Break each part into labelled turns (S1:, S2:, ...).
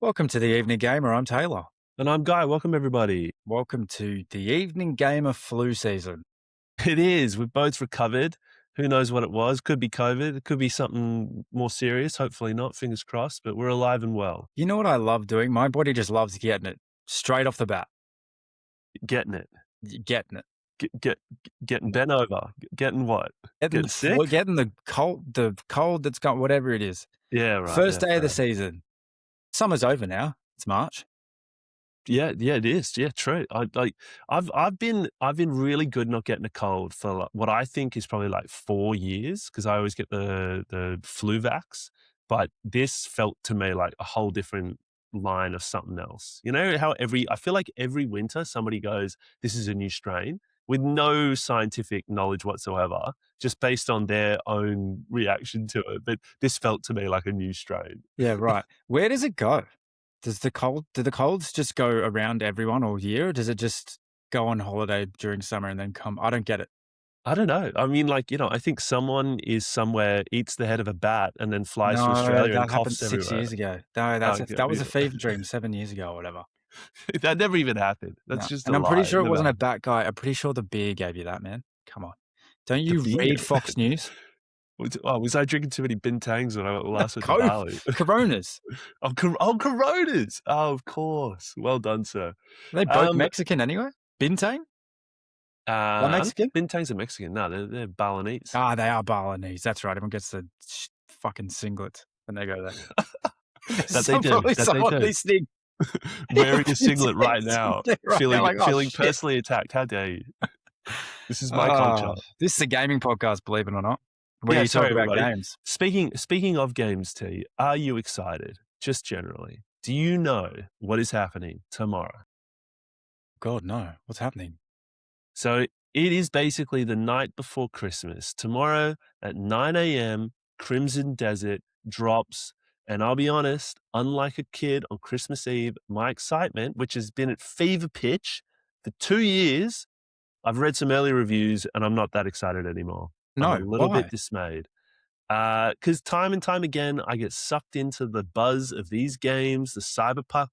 S1: Welcome to the Evening Gamer. I'm Taylor.
S2: And I'm Guy. Welcome, everybody.
S1: Welcome to the Evening Gamer flu season.
S2: It is. We've both recovered. Who knows what it was? Could be COVID. It could be something more serious. Hopefully not. Fingers crossed. But we're alive and well.
S1: You know what I love doing? My body just loves getting it straight off the bat.
S2: Getting it.
S1: Getting it.
S2: Getting bent over. Getting what?
S1: Getting
S2: sick?
S1: Getting the cold that's got whatever it is.
S2: Yeah, right.
S1: First day of the season. Summer's over now. It's March.
S2: Yeah, it is. Yeah, true. I've been really good not getting a cold for what I think is probably like 4 years because I always get the flu vax, but this felt to me like a whole different line of something else. You know how I feel like every winter somebody goes, "This is a new strain," with no scientific knowledge whatsoever, just based on their own reaction to it. But this felt to me like a new strain.
S1: Yeah, right. Where does it go? Do the colds just go around everyone all year, or does it just go on holiday during summer and then come? I don't get it.
S2: I don't know. I mean, I think someone is somewhere, eats the head of a bat, and then flies to Australia
S1: that
S2: and
S1: happened
S2: coughs
S1: 6
S2: everywhere.
S1: years ago. No, that was a
S2: Yeah.
S1: fever dream 7 years ago or whatever.
S2: That never even happened.
S1: No,
S2: That's just
S1: and
S2: a
S1: I'm pretty
S2: lie.
S1: sure
S2: It
S1: it
S2: never
S1: wasn't a
S2: happened.
S1: bat guy. I'm pretty sure the beer gave you that, man. Come on. Don't
S2: The
S1: you
S2: beer?
S1: read Fox News?
S2: Was I drinking too many bintangs when I last went to
S1: Coke,
S2: Bali?
S1: Coronas.
S2: Coronas! Oh, of course. Well done, sir.
S1: Are they both Mexican anyway? Bintang?
S2: I don't
S1: Mexican?
S2: think bintangs are Mexican. No, they're Balinese.
S1: Ah, they are Balinese. That's right. Everyone gets the fucking singlet when they go there.
S2: That they do.
S1: Probably
S2: That
S1: someone
S2: they do.
S1: listening.
S2: Wearing a singlet right now,
S1: Right
S2: feeling
S1: now, like, oh,
S2: feeling
S1: shit.
S2: personally attacked. How dare you? This is my culture.
S1: This is a gaming podcast, believe it or not. Where
S2: Yeah,
S1: you
S2: sorry,
S1: talk about
S2: everybody.
S1: games.
S2: Speaking of games, T, are you excited? Just generally, do you know what is happening tomorrow?
S1: God, no. What's happening?
S2: So it is basically the night before Christmas. Tomorrow at 9 a.m., Crimson Desert drops. And I'll be honest, unlike a kid on Christmas Eve, my excitement, which has been at fever pitch for 2 years, I've read some early reviews and I'm not that excited anymore.
S1: No,
S2: I'm a little
S1: why?
S2: bit dismayed. Because time and time again, I get sucked into the buzz of these games, the cyberpunk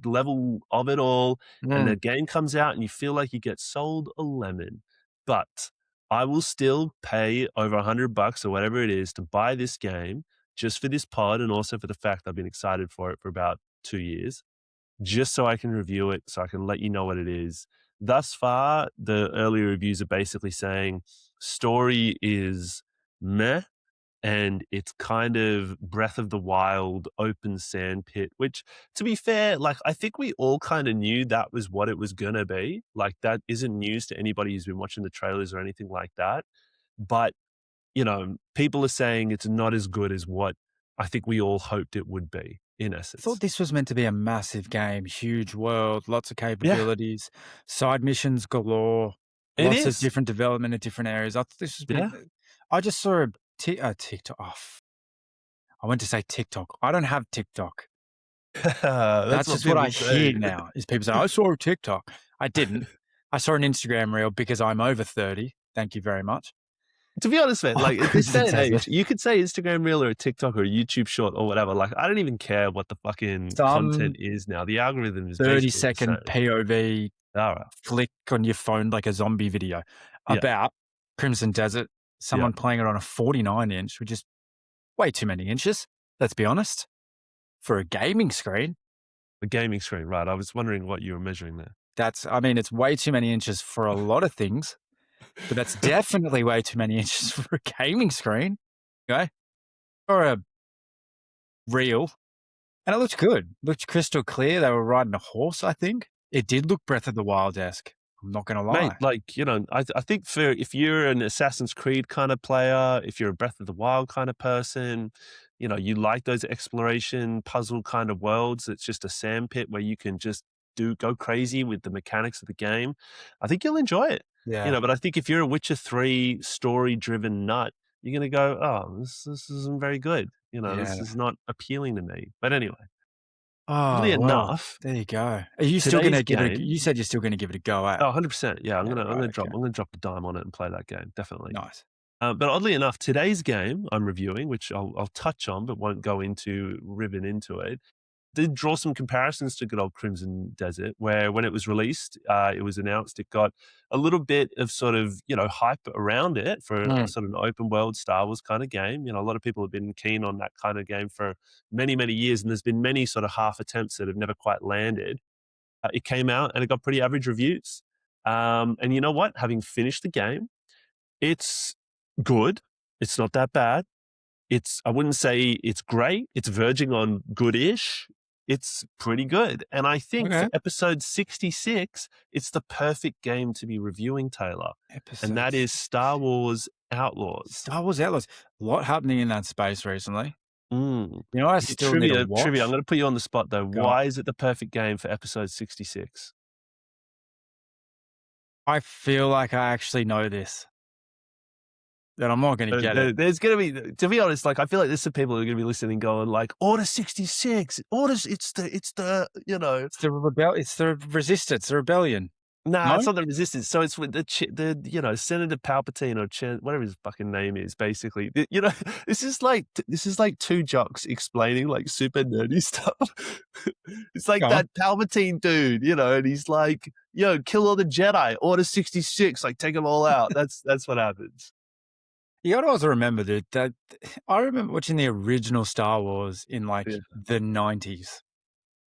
S2: level of it all, and the game comes out and you feel like you get sold a lemon. But I will still pay over $100 or whatever it is to buy this game just for this pod and also for the fact I've been excited for it for about 2 years, just so I can review it, so I can let you know what it is. Thus far, the early reviews are basically saying story is meh, and it's kind of Breath of the Wild open sandpit, which, to be fair, like, I think we all kind of knew that was what it was gonna be. Like, that isn't news to anybody who's been watching the trailers or anything like that. But, people are saying it's not as good as what I think we all hoped it would be, in
S1: I
S2: essence.
S1: thought this was meant to be a massive game, huge world, lots of capabilities, side missions galore,
S2: It
S1: lots of
S2: is.
S1: different development in different areas. I thought this was big. I just saw a TikTok. I went to say TikTok. I don't have TikTok. That's just what I hear now. Is people say, "I saw a TikTok." I didn't. I saw an Instagram reel because I'm over 30. Thank you very much.
S2: To be honest, man, like, at this day and age, you could say Instagram Reel or a TikTok or a YouTube short or whatever. Like, I don't even care what the fucking content is now. The algorithm is
S1: 30-second POV
S2: all right.
S1: flick on your phone like a zombie video about Crimson Desert, someone playing it on a 49-inch, which is way too many inches, let's be honest, for a gaming screen.
S2: A gaming screen, right. I was wondering what you were measuring there.
S1: It's way too many inches for a lot of things, but that's definitely way too many inches for a gaming screen, okay? Or a reel. And it looked good. It looked crystal clear. They were riding a horse, I think. It did look Breath of the Wild-esque. I'm not going to lie.
S2: Mate, like, I think if you're an Assassin's Creed kind of player, if you're a Breath of the Wild kind of person, you like those exploration puzzle kind of worlds. It's just a sandpit where you can just go crazy with the mechanics of the game. I think you'll enjoy it.
S1: Yeah.
S2: But I think if you're a Witcher 3 story-driven nut, you're going to go, oh, this isn't very good. This is not appealing to me. But anyway. Oddly enough,
S1: there you go. Are you still going to give it? You said you're still going to give it a go at?
S2: Oh, 100%. Yeah, I'm gonna drop a dime on it and play that game. Definitely.
S1: Nice.
S2: But oddly enough, today's game I'm reviewing, which I'll touch on, but won't go into ribbon into it, did draw some comparisons to good old Crimson Desert, where when it was released, it was announced it got a little bit of sort of, hype around it for a
S1: Mm,
S2: sort of an open world Star Wars kind of game. A lot of people have been keen on that kind of game for many, many years, and there's been many sort of half attempts that have never quite landed. It came out and it got pretty average reviews. And you know what? Having finished the game, it's good. It's not that bad. I wouldn't say it's great. It's verging on good-ish. It's pretty good. And I think for
S1: okay.
S2: episode 66, it's the perfect game to be reviewing, Taylor. And
S1: Episode
S2: that is Star Wars Outlaws.
S1: Star Wars Outlaws. A lot happening in that space recently.
S2: Mm.
S1: You know what I
S2: Okay,
S1: still need to
S2: trivia. I'm
S1: watch?
S2: going to put you on the spot though.
S1: Go on.
S2: Why is it the perfect game for episode 66?
S1: I feel like I actually know this, that I'm not going to get it.
S2: There's going to be, to be honest, like I feel like there's some people who are going to be listening, going like, "Order 66, orders." It's the
S1: It's the resistance, the rebellion.
S2: Nah,
S1: No?
S2: it's not the resistance. So it's with the Senator Palpatine or whatever his fucking name is. Basically, this is like two jocks explaining like super nerdy stuff. It's like
S1: Go on.
S2: that Palpatine dude, and he's like, "Yo, kill all the Jedi. Order 66, like take them all out." That's what happens.
S1: You got to also remember that I remember watching the original Star Wars in like
S2: Yeah.
S1: the 90s.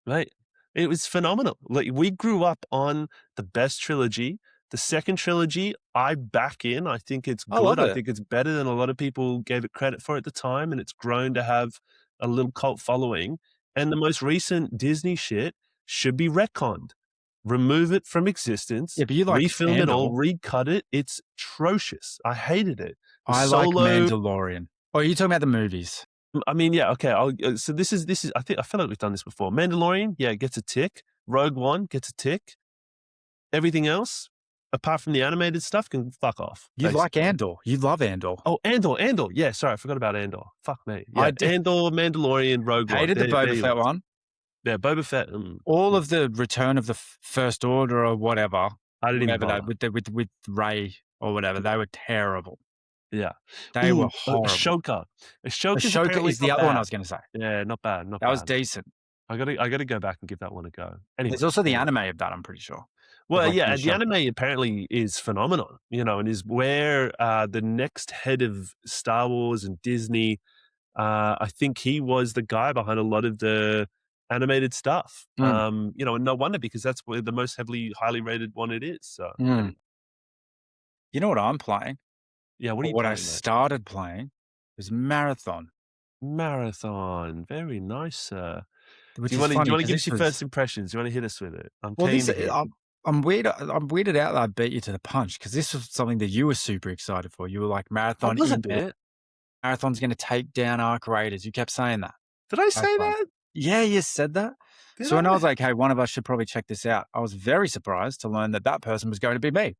S2: Right. It was phenomenal. Like we grew up on the best trilogy. The second trilogy, I back in. I think it's
S1: I
S2: good.
S1: love
S2: I
S1: it.
S2: think it's better than a lot of people gave it credit for at the time, and it's grown to have a little cult following. And the most recent Disney shit should be retconned. Remove it from existence,
S1: Yeah, but you like
S2: refilm it all,
S1: Andor.
S2: recut it. It's atrocious. I hated it. The
S1: I like
S2: Solo.
S1: Mandalorian. Oh, are you talking about the movies?
S2: I mean, yeah, okay. So this is. I feel like we've done this before. Mandalorian, yeah, gets a tick. Rogue One gets a tick. Everything else, apart from the animated stuff, can fuck off.
S1: You like
S2: Basically.
S1: Andor. You love Andor.
S2: Oh, Andor. Yeah, sorry, I forgot about Andor. Fuck me.
S1: I
S2: Yeah,
S1: did.
S2: Andor, Mandalorian, Rogue One.
S1: Hated the
S2: There
S1: Boba
S2: you
S1: Fett
S2: go.
S1: one.
S2: Yeah, Boba Fett.
S1: All of the Return of the First Order or whatever,
S2: I didn't even
S1: whatever
S2: bother.
S1: that with Ray or whatever, they were terrible.
S2: Yeah.
S1: They were
S2: Ooh,
S1: horrible.
S2: Ahsoka. Ahsoka's
S1: Ahsoka
S2: apparently
S1: is the
S2: not
S1: other one I
S2: bad.
S1: was going to say.
S2: Yeah, not bad. Not
S1: That was
S2: bad.
S1: decent.
S2: I gotta go back and give that one a go. Anyway,
S1: There's also the anime of that, I'm pretty sure.
S2: well,
S1: Like
S2: yeah, the
S1: Ahsoka.
S2: anime apparently is phenomenal, and is where the next head of Star Wars and Disney. I think he was the guy behind a lot of the animated stuff.
S1: Mm,
S2: And no wonder, because that's where the most highly rated one it is. So,
S1: mm.
S2: anyway.
S1: You know what I'm playing?
S2: Yeah, what are
S1: Or
S2: you
S1: what I
S2: playing, mate?
S1: started playing was Marathon,
S2: Marathon, very nice, sir.
S1: which
S2: Do you
S1: is
S2: want to
S1: funny because
S2: give us
S1: this
S2: your
S1: was
S2: first impressions? Do you want to hit us with it? I'm
S1: well.
S2: keen
S1: This
S2: to hear.
S1: I'm weird. I'm weirded out that I beat you to the punch because this was something that you were super excited for. You were like,
S2: I
S1: Marathon
S2: was a
S1: in
S2: bit.
S1: Marathon's going to take down Arc Raiders. You kept saying that.
S2: Did I say
S1: Marathon.
S2: that?
S1: Yeah, you said that.
S2: Did
S1: So when I
S2: I?
S1: was like, hey, one of us should probably check this out, I was very surprised to learn that that person was going to be me.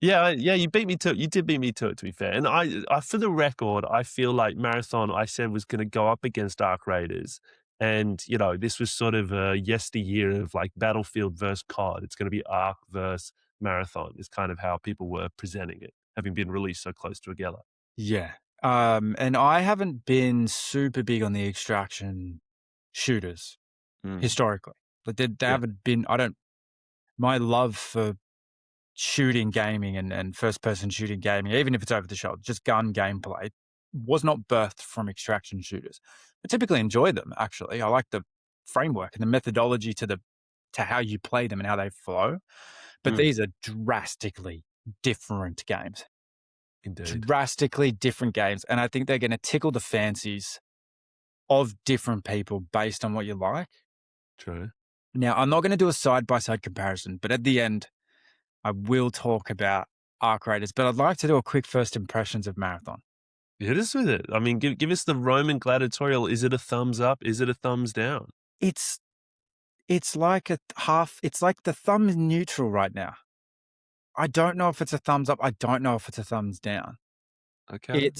S2: Yeah, you beat me to it. You did beat me to it, to be fair. And I, for the record, I feel like Marathon, I said, was going to go up against Arc Raiders. And, this was sort of a yesteryear of like Battlefield versus COD. It's going to be Arc versus Marathon is kind of how people were presenting it, having been released so close together.
S1: Yeah. And I haven't been super big on the extraction shooters historically. Like they
S2: Yeah.
S1: haven't been, my love for shooting gaming and first person shooting gaming, even if it's over the shoulder, just gun gameplay, was not birthed from extraction shooters. I typically enjoy them, actually. I like the framework and the methodology to how you play them and how they flow. But these are drastically different games.
S2: Indeed.
S1: Drastically different games. And I think they're going to tickle the fancies of different people based on what you like.
S2: True.
S1: Now, I'm not going to do a side-by-side comparison, but at the end, I will talk about Arc Raiders. But I'd like to do a quick first impressions of Marathon.
S2: Hit us with it. I mean, give us the Roman gladiatorial. Is it a thumbs up? Is it a thumbs down?
S1: It's like it's like the thumb is neutral right now. I don't know if it's a thumbs up. I don't know if it's a thumbs down.
S2: Okay.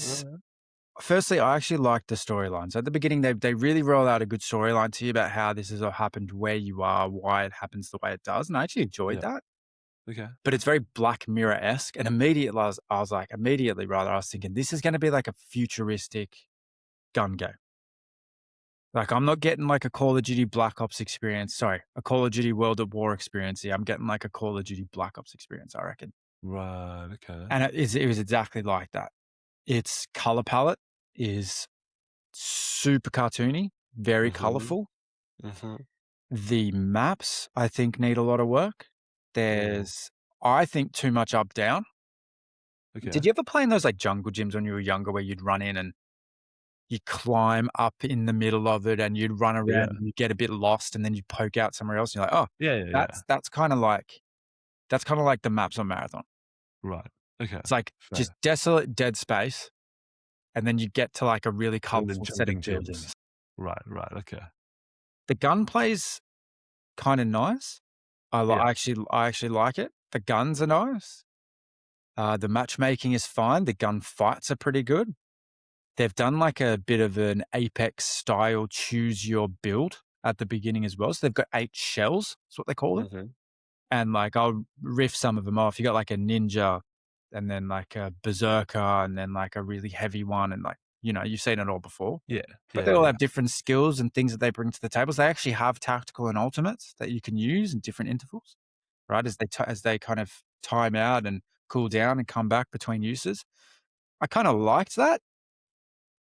S1: Firstly, I actually like the storylines. At the beginning, they really roll out a good storyline to you about how this has all happened, where you are, why it happens the way it does. And I actually enjoyed that.
S2: Okay.
S1: But it's very Black Mirror-esque. And immediately, I was thinking, this is going to be like a futuristic gun game. Like, I'm not getting like a Call of Duty Black Ops experience. Sorry, a Call of Duty World at War experience here. I'm getting like a Call of Duty Black Ops experience, I reckon.
S2: Right, okay.
S1: And it was exactly like that. Its color palette is super cartoony, very
S2: Mhm,
S1: colorful.
S2: mhm,
S1: The maps, I think, need a lot of work.
S2: mm,
S1: There's, I think, too much up down. Did
S2: okay.
S1: you ever play in those like jungle gyms when you were younger where you'd run in and you'd climb up in the middle of it and you'd run
S2: Yeah.
S1: around and you'd get a bit lost and then you'd poke out somewhere else and you're like, oh,
S2: Yeah, yeah, yeah.
S1: that's kind of like the maps on Marathon.
S2: Right. Okay.
S1: It's like just
S2: Fair.
S1: desolate, dead space, and then you get to like a really
S2: And then
S1: colorful set of
S2: jumping gyms.
S1: buildings.
S2: Right, right, okay.
S1: The gunplay's kind of nice.
S2: Yeah.
S1: I actually like it. The guns are nice. The matchmaking is fine. The gun fights are pretty good. They've done like a bit of an Apex style choose your build at the beginning as well. So they've got 8 shells, that's what they call it.
S2: Mhm.
S1: And like I'll riff some of them off. You got like a ninja and then like a berserker and then like a really heavy one and like, you've seen it all before.
S2: Yeah,
S1: But
S2: yeah,
S1: they all
S2: yeah.
S1: have different skills and things that they bring to the tables. They actually have tactical and ultimates that you can use in different intervals, right? As they kind of time out and cool down and come back between uses. I kind of liked that.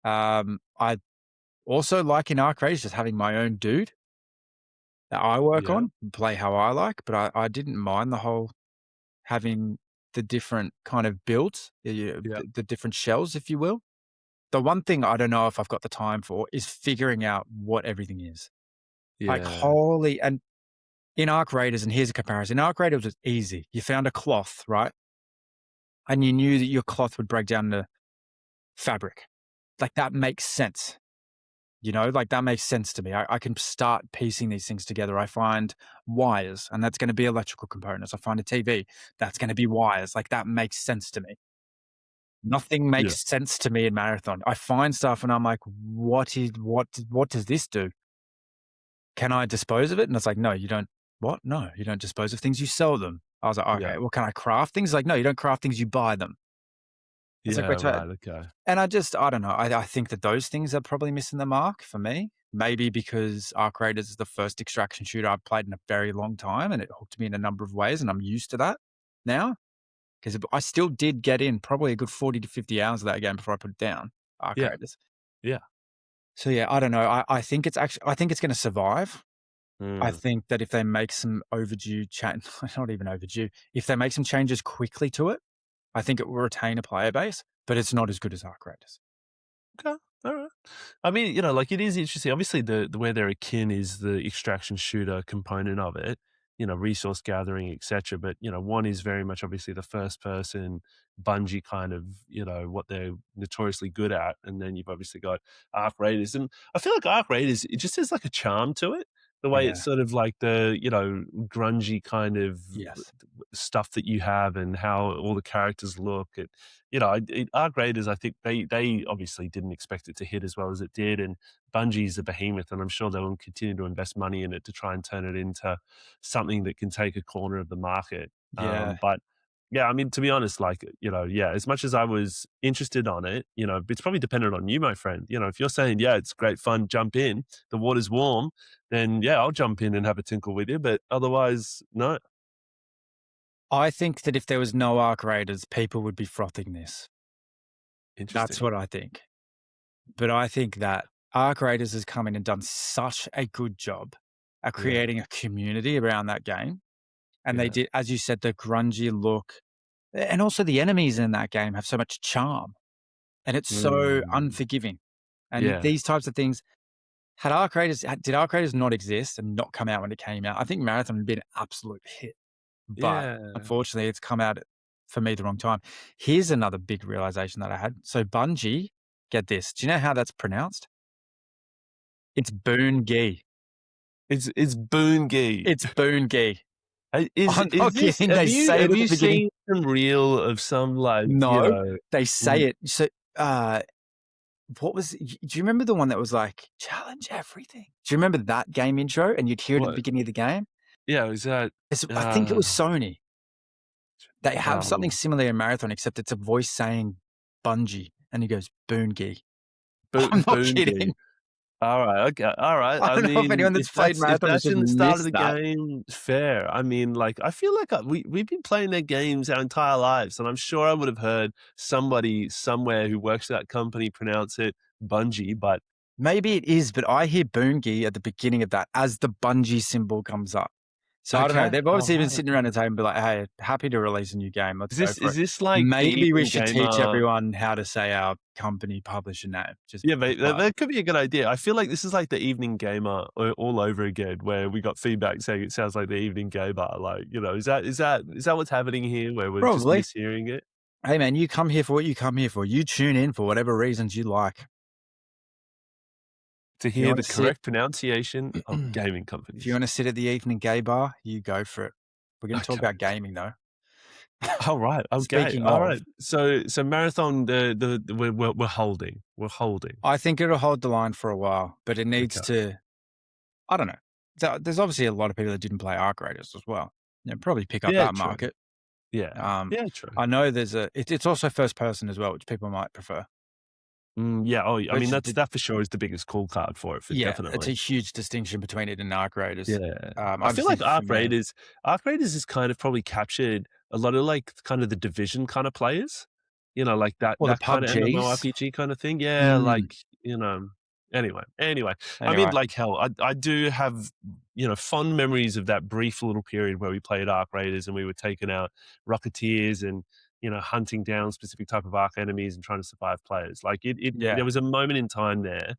S1: I also like in Arc Raiders just having my own dude that I work
S2: Yeah,
S1: on and play how I like, but I didn't mind the whole having the different kind of builds,
S2: yeah,
S1: the different shells, if you will. The one thing I don't know if I've got the time for is figuring out what everything is. Like,
S2: yeah.
S1: holy, and in Arc Raiders, and here's a comparison. In Arc Raiders was easy. You found a cloth, right? And you knew that your cloth would break down to fabric. Like, that makes sense. Like that makes sense to me. I can start piecing these things together. I find wires, and that's going to be electrical components. I find a TV, that's going to be wires. Like that makes sense to me. Nothing
S2: Yeah,
S1: makes sense to me in Marathon. I find stuff and I'm like, what does this do? Can I dispose of it? And it's like, no, you don't. What? No, you don't dispose of things. You sell them. I was like,
S2: yeah,
S1: okay, well, can I craft things? Like, no, you don't craft things. You buy them. It's like,
S2: yeah, right, okay.
S1: and I don't know. I think that those things are probably missing the mark for me. Maybe because Arc Raiders is the first extraction shooter I've played in a very long time, and it hooked me in a number of ways, and I'm used to that now. Because I still did get in probably a good 40 to 50 hours of that game before I put it down. Arc
S2: Yeah,
S1: Raiders.
S2: yeah.
S1: So yeah, I don't know. I think it's going to survive. I
S2: Mm,
S1: think that if they make some overdue change, not even overdue, if they make some changes quickly to it, I think it will retain a player base, but it's not as good as Arc Raiders.
S2: okay, alright. I mean, like, it is interesting. Obviously, the where they're akin is the extraction shooter component of it, resource gathering, etcetera, but, one is very much obviously the first person Bungie kind of, what they're notoriously good at, and then you've obviously got Arc Raiders, and I feel like Arc Raiders, it just has, like, a charm to it, the way it's
S1: Yeah.
S2: sort of like the, grungy kind of
S1: Yes.
S2: stuff that you have and how all the characters look. Arc Raiders, I think they obviously didn't expect it to hit as well as it did, and Bungie's a behemoth, and I'm sure they will continue to invest money in it to try and turn it into something that can take a corner of the market.
S1: Yeah.
S2: But yeah, I mean, to be honest, like, yeah, as much as I was interested on it, it's probably dependent on you, my friend. If you're saying, yeah, it's great fun, jump in, the water's warm, then yeah, I'll jump in and have a tinkle with you. But otherwise, no.
S1: I think that if there was no Arc Raiders, people would be frothing this. That's
S2: Interesting.
S1: what I think. But I think that Arc Raiders has come in and done such a good job at
S2: Yeah.
S1: creating a community around that game. And they
S2: Yeah.
S1: did, as you said, the grungy look, and also the enemies in that game have so much charm and it's so
S2: Mm.
S1: unforgiving. And
S2: Yeah.
S1: these types of things, did Arc Raiders not exist and not come out when it came out? I think Marathon would be an absolute hit. But
S2: Yeah.
S1: unfortunately, it's come out for me the wrong time. Here's another big realization that I had. So Bungie, get this. Do you know how that's pronounced? It's Boon-Gi.
S2: It's Boongi.
S1: It's Boon-Gi.
S2: Is
S1: I'm
S2: is
S1: not
S2: this
S1: kidding. They say it
S2: have
S1: at the
S2: you
S1: beginning.
S2: seen some reel of some, like,
S1: No, they say
S2: w
S1: it. So, uh, what was do you remember the one that was like, "Challenge everything"? Do you remember that game intro? And you'd hear it at the
S2: what
S1: beginning of the game?
S2: yeah, was that,
S1: I think it was
S2: uh,
S1: Sony. They have something
S2: um,
S1: similar in Marathon, except it's a voice saying Bungie, and he goes, "Boon-Gi." I'm not
S2: Boongi.
S1: kidding.
S2: All right, okay, all right.
S1: I
S2: I
S1: don't know if
S2: mean,
S1: anyone that's played
S2: if
S1: Marathon has
S2: that's
S1: just
S2: in the start of
S1: missed
S2: the
S1: that.
S2: game, fair. I mean, like, I feel like we've been playing their games our entire lives, and I'm sure I would have heard somebody somewhere who works at that company pronounce it Bungie, but
S1: Maybe it is, but I hear Boongi at the beginning of that as the Bungie symbol comes up. So I don't know.
S2: okay.
S1: They've
S2: All
S1: obviously been
S2: right,
S1: sitting around the table and be like, hey, happy to release a new game. Let's go for
S2: is
S1: it.
S2: this like the
S1: Maybe we
S2: evening
S1: should teach
S2: gamer?
S1: everyone how to say our company publisher name. Just
S2: Yeah,
S1: be
S2: mate,
S1: quiet.
S2: that could be a good idea. I feel like this is like the evening gamer all over again, where we got feedback saying it sounds like the evening gamer. Like, is that what's happening here, where we're just
S1: Probably.
S2: mishearing it?
S1: Hey, man, you come here for what you come here for. You tune in for whatever reasons you like.
S2: To
S1: If you
S2: hear
S1: want
S2: the
S1: to sit,
S2: correct pronunciation of gaming
S1: if you
S2: companies.
S1: want to sit at the evening gay bar, you go for it. We're going to talk
S2: Okay.
S1: about gaming, though.
S2: All right. Okay.
S1: Speaking
S2: All
S1: of,
S2: right. So marathon, we're holding. We're holding.
S1: I think it'll hold the line for a while, but it needs
S2: Okay.
S1: to. I don't know. There's obviously a lot of people that didn't play Arc Raiders as well. You know, probably pick up
S2: Yeah.
S1: that
S2: True.
S1: market.
S2: Yeah. Yeah. True.
S1: I know it's also first person as well, which people might prefer.
S2: Yeah. Oh, I mean,
S1: Which,
S2: that for sure is the biggest call card for it. For
S1: yeah, it's a
S2: definitely.
S1: huge distinction between it and Arc Raiders.
S2: Yeah. I
S1: I
S2: feel
S1: just
S2: like
S1: think for me,
S2: Arc Raiders has kind of probably captured a lot of like kind of the Division kind of players, like
S1: well, the
S2: that kind of
S1: PUBGs.
S2: MMORPG kind of thing. Yeah,
S1: Mm,
S2: like, anyway. I mean,
S1: anyway,
S2: like hell, I do have, fond memories of that brief little period where we played Arc Raiders and we were taking out Rocketeers and, hunting down specific type of Arc enemies and trying to survive players. Like
S1: yeah.
S2: there was a moment in time there.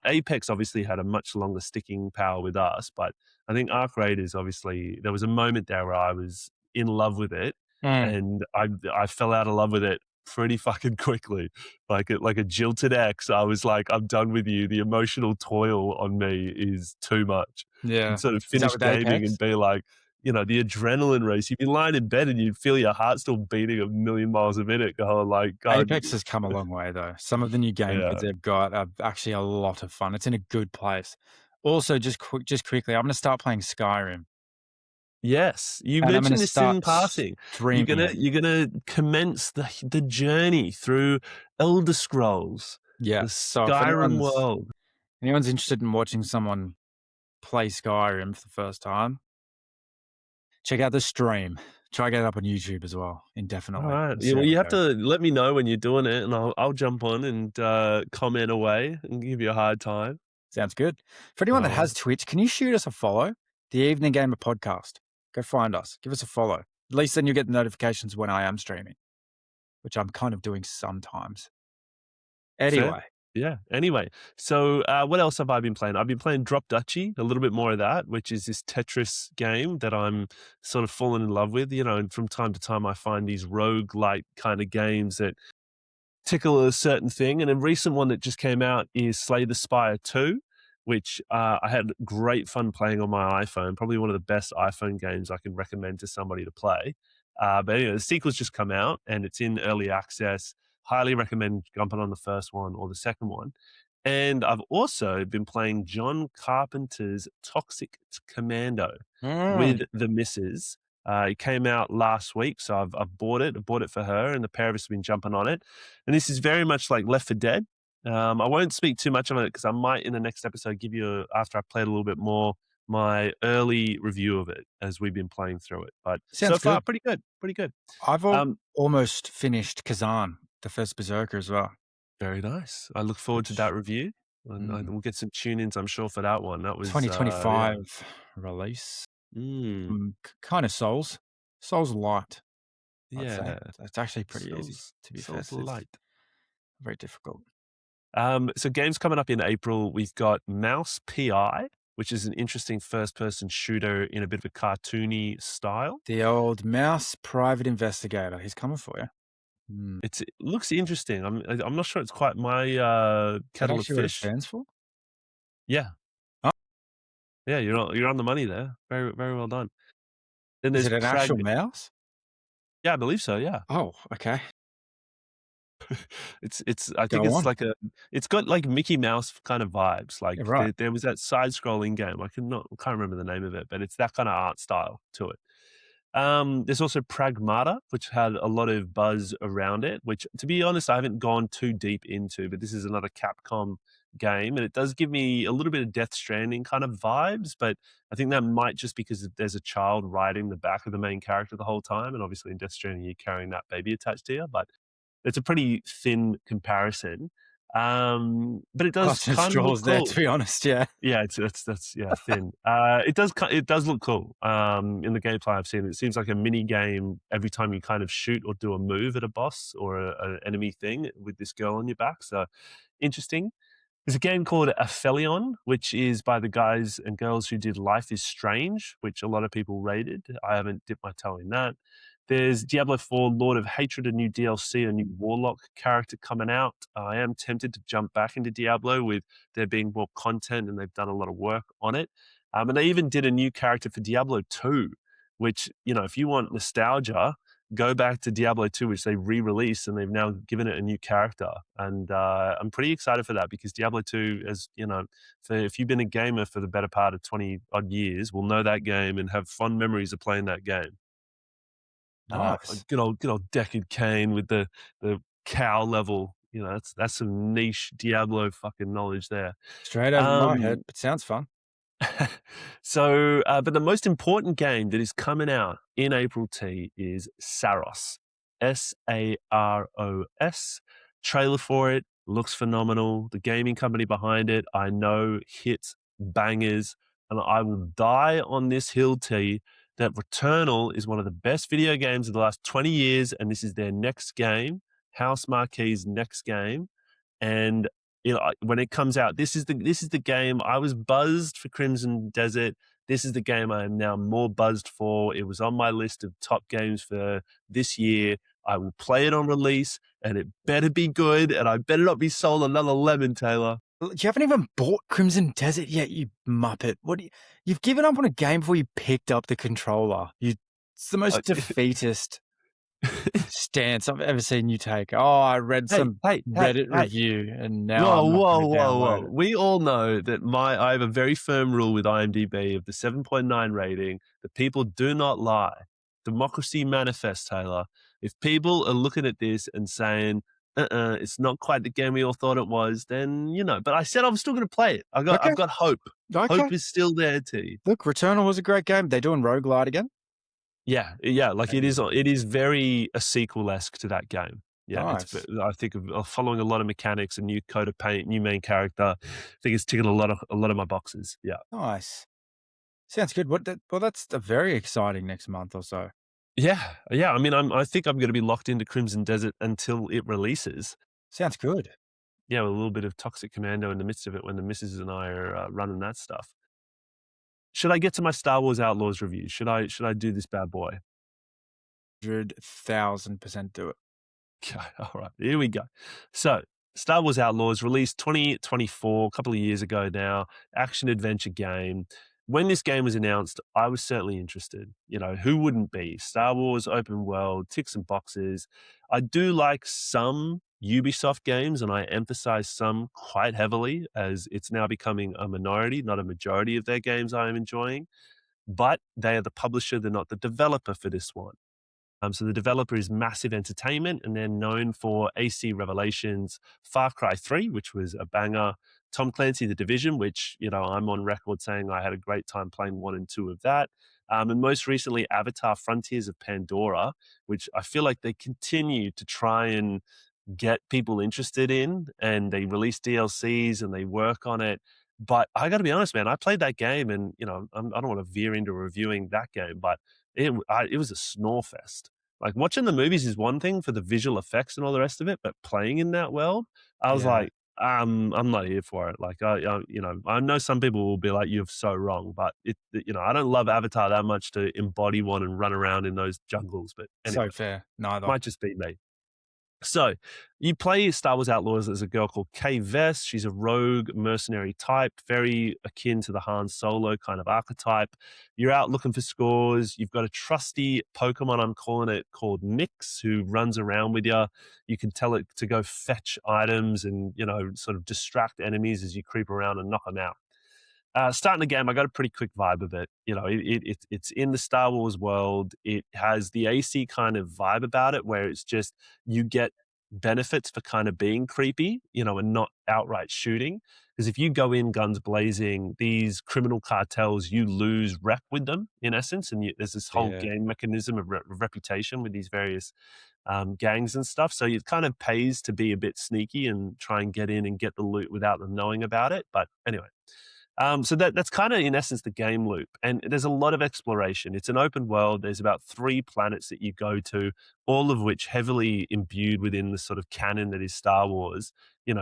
S2: Apex obviously had a much longer sticking power with us, but I think Arc Raiders, obviously, there was a moment there where I was in love with it,
S1: Mm,
S2: and I fell out of love with it pretty fucking quickly. Like a jilted ex, I was like, "I'm done with you. The emotional toil on me is too much." And
S1: yeah.
S2: sort of
S1: Is that
S2: finish
S1: with
S2: gaming and
S1: Apex?
S2: be like, the adrenaline race. You'd be lying in bed and you'd feel your heart still beating a million miles a minute, going like, "God."
S1: Apex has come a long way, though. Some of the new game
S2: Yeah.
S1: modes they've got are actually a lot of fun. It's in a good place. Also, just quickly, I'm going to start playing Skyrim,
S2: Yes, you
S1: and I'm going to
S2: mentioned this
S1: start
S2: in passing. You're
S1: streaming
S2: gonna
S1: it.
S2: you're gonna commence the journey through Elder Scrolls,
S1: Yeah.
S2: the
S1: So if
S2: Skyrim world.
S1: anyone's interested in watching someone play Skyrim for the first time, check out the stream. Try to get it up on YouTube as well, indefinitely.
S2: Alright,
S1: We'll
S2: yeah,
S1: see
S2: well,
S1: how
S2: you
S1: it
S2: have
S1: goes.
S2: to let me know when you're doing it, and I'll jump on and, comment away and give you a hard time.
S1: Sounds good. For anyone that
S2: Alright,
S1: has Twitch, can you shoot us a follow? The Evening Gamer Podcast. Go find us. Give us a follow. At least then you get the notifications when I am streaming, which I'm kind of doing sometimes.
S2: fair.
S1: Anyway,
S2: Yeah, anyway, so, what else have I been playing? I've been playing Drop Duchy, a little bit more of that, which is this Tetris game that I'm sort of fallen in love with, and from time to time, I find these roguelike kinda games that tickle a certain thing. And a recent one that just came out is Slay the Spire 2, which I had great fun playing on my iPhone. Probably one of the best iPhone games I can recommend to somebody to play. But anyway, the sequel's just come out and it's in early access. Highly recommend jumping on the first one or the second one. And I've also been playing John Carpenter's Toxic Commando with the missus. It came out last week, so I've bought it. I bought it for her, and the pair of us have been jumping on it. And this is very much like Left 4 Dead. I won't speak too much of it because I might in the next episode give you, after I played a little bit more, my early review of it as we've been playing through it. But so
S1: sounds
S2: far,
S1: good.
S2: pretty good, pretty good.
S1: I've
S2: Um,
S1: almost finished Kazan, the first Berserker as well,
S2: Very nice. I look forward to
S1: which
S2: that review, and
S1: mm,
S2: we'll get some tune-ins, I'm sure, for that one. That was, yeah.
S1: 2025 release.
S2: Mm,
S1: Kind of Souls light, I'd say.
S2: yeah.
S1: It's actually pretty easy,
S2: Souls
S1: to be fair.
S2: Souls
S1: It's
S2: light.
S1: very difficult.
S2: So games coming up in April, we've got Mouse PI, which is an interesting first-person shooter in a bit of a cartoony style.
S1: The old mouse private investigator. He's coming for you.
S2: It looks interesting. I'm not sure it's quite my
S1: Is that
S2: kettle of
S1: actually what it
S2: fish.
S1: stands for?
S2: Yeah,
S1: Oh,
S2: yeah, you're on the money there. Very very well done. Then
S1: is
S2: there's
S1: it an actual
S2: Prag.
S1: mouse?
S2: Yeah, I believe so. Yeah,
S1: Oh, okay.
S2: it's. I think
S1: Go
S2: it's
S1: on.
S2: like it's got like Mickey Mouse kind of vibes. Like
S1: Yeah, right.
S2: there was that side-scrolling game. I can't remember the name of it, but it's that kind of art style to it. There's also Pragmata, which had a lot of buzz around it, which, to be honest, I haven't gone too deep into, but this is another Capcom game, and it does give me a little bit of Death Stranding kind of vibes, but I think that might just because there's a child riding the back of the main character the whole time, and obviously in Death Stranding, you're carrying that baby attached to you, but it's a pretty thin comparison. But it does
S1: Clutching at
S2: kind of look
S1: straws there, to
S2: cool.
S1: be honest. Yeah.
S2: Yeah, that's yeah, thin. It does look cool. In the gameplay I've seen, it seems like a mini game every time you kind of shoot or do a move at a boss or an enemy thing with this girl on your back. So interesting. There's a game called Aphelion, which is by the guys and girls who did Life is Strange, which a lot of people rated. I haven't dipped my toe in that. There's Diablo 4 Lord of Hatred, a new DLC, a new Warlock character coming out. I am tempted to jump back into Diablo with there being more content, and they've done a lot of work on it. And they even did a new character for Diablo 2, which, you know, if you want nostalgia, go back to Diablo 2, which they re-released, and they've now given it a new character. And I'm pretty excited for that because Diablo 2, as you know, if you've been a gamer for the better part of 20 odd years, will know that game and have fond memories of playing that game.
S1: Nice.
S2: Good old Deckard Cain with the cow level. You know, that's some niche Diablo fucking knowledge there.
S1: Straight over my head,
S2: Um,
S1: but sounds fun.
S2: so, but the most important game that is coming out in April T is Saros. Saros. Trailer for it looks phenomenal. The gaming company behind it, I know, hits bangers, and I will die on this hill T that Returnal is one of the best video games of the last 20 years, and this is their next game, House Marquee's next game. And you know, when it comes out, this is the game I was buzzed for Crimson Desert. This is the game I am now more buzzed for. It was on my list of top games for this year. I will play it on release, and it better be good, and I better not be sold another lemon, Taylor.
S1: You haven't even bought Crimson Desert yet, you muppet. You've given up on a game before you picked up the controller. It's the most defeatist stance I've ever seen you take. Oh, I read
S2: Hey,
S1: some
S2: hey, hey,
S1: Reddit
S2: hey.
S1: review and now
S2: Whoa,
S1: I'm not
S2: whoa,
S1: going to
S2: whoa, whoa.
S1: download it.
S2: We all know that I have a very firm rule with IMDb of the 7.9 rating that people do not lie. Democracy manifests, Taylor. If people are looking at this and saying, it's not quite the game we all thought it was, then, you know, but I said I'm still going to play it.
S1: Okay.
S2: I've got hope.
S1: Okay.
S2: Hope is still there, T.
S1: Look, Returnal was a great game. They're doing Roguelite again.
S2: Yeah, like
S1: Hey.
S2: it is very a sequel-esque to that game. Yeah,
S1: Nice.
S2: I think of following a lot of mechanics, a new coat of paint, new main character. I think it's ticking a lot of my boxes. Yeah.
S1: Nice. Sounds good. Well, that's a very exciting next month or so.
S2: Yeah. I mean, I think I'm gonna be locked into Crimson Desert until it releases.
S1: Sounds good.
S2: Yeah, with a little bit of Toxic Commando in the midst of it when the missus and I are running that stuff. Should I get to my Star Wars Outlaws review? Should I do this bad boy?
S1: 100,000% do it.
S2: Okay, all right, here we go. So, Star Wars Outlaws released 2024, a couple of years ago now, action adventure game. When this game was announced, I was certainly interested. You know, who wouldn't be? Star Wars open world, tick some boxes. I do like some Ubisoft games, and I emphasize some quite heavily as it's now becoming a minority, not a majority of their games I am enjoying. But they are the publisher, they're not the developer for this one. So the developer is Massive Entertainment, and they're known for AC Revelations, Far Cry 3, which was a banger, Tom Clancy: The Division, which, you know, I'm on record saying I had a great time playing 1 and 2 of that, and most recently Avatar: Frontiers of Pandora, which I feel like they continue to try and get people interested in, and they release DLCs and they work on it. But I got to be honest, man, I played that game, and you know, I don't want to veer into reviewing that game, but it was a snore fest. Like watching the movies is one thing for the visual effects and all the rest of it, but playing in that world, I was
S1: Yeah.
S2: like, I'm not here for it. Like, you know, I know some people will be like, "You're so wrong," but you know, I don't love Avatar that much to embody one and run around in those jungles. But anyway,
S1: So fair. Neither.
S2: might just be me. So, you play Star Wars Outlaws as a girl called Kay Vess. She's a rogue mercenary type, very akin to the Han Solo kind of archetype. You're out looking for scores. You've got a trusty Pokemon, I'm calling it, called Nix, who runs around with you. You can tell it to go fetch items and, you know, sort of distract enemies as you creep around and knock them out. Starting the game, I got a pretty quick vibe of it. You know, it's in the Star Wars world. It has the AC kind of vibe about it, where it's just you get benefits for kind of being creepy, and not outright shooting. Because if you go in guns blazing, these criminal cartels, you lose rep with them in essence, and there's this whole
S1: Yeah.
S2: game mechanism of reputation with these various gangs and stuff. So it kind of pays to be a bit sneaky and try and get in and get the loot without them knowing about it. But anyway, so that's kind of in essence the game loop, and there's a lot of exploration. It's an open world. There's about 3 planets that you go to, all of which heavily imbued within the sort of canon that is Star Wars.